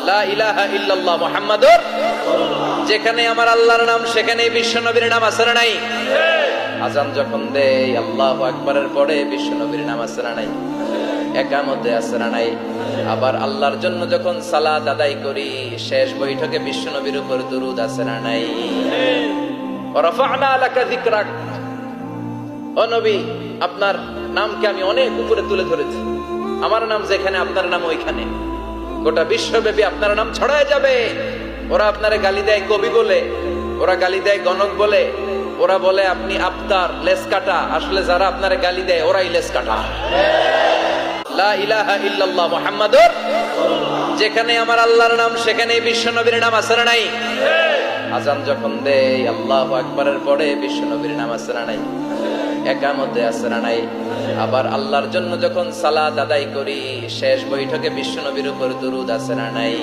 লা ইলাহা ইল্লাল্লাহ মুহাম্মাদুর, যেখানে আমার আল্লাহর নাম সেখানেই বিশ্ব নবীর নাম আছে না নাই? আজান যখন দেই আল্লাহু আকবারের পরে বিশ্ব নবীর নাম আছে না নাই? একামতে আছে না নাই? আবার আল্লাহর জন্য যখন সালাত আদায় করি শেষ বৈঠকে বিশ্ব নবীর উপর দুরূদ আছে না নাই? রাফা'না লাকা যিকরাক, ও নবী আপনার নামকে আমি অনেক উপরে তুলে ধরেছি, আমার নাম যেখানে আপনার নাম ওইখানে, গোটা বিশ্বব্যাপী আপনার নাম ছড়ায় যাবে। ওরা আপনারে গালি দেয় কবি বলে, ওরা গালি দেয় গণক বলে, ওরা বলে আপনি আফতার লেস কাটা, আসলে যারা আপনারে গালি দেয় ওরাই লেস কাটা। লা ইলাহা ইল্লাল্লাহ মুহাম্মাদুর, যেখানে আমার আল্লাহর নাম সেখানেই বিশ্ব নবীর নাম আছে না নাই? আজান যখন দেই আল্লাহু আকবারের পরে বিশ্ব নবীর নাম আছে না নাই? একামতে আছে না নাই? আবার আল্লাহর জন্য যখন সালাত আদায় করি শেষ বৈঠকে বিশ্ব নবীর উপর দুরূদ আছে না নাই?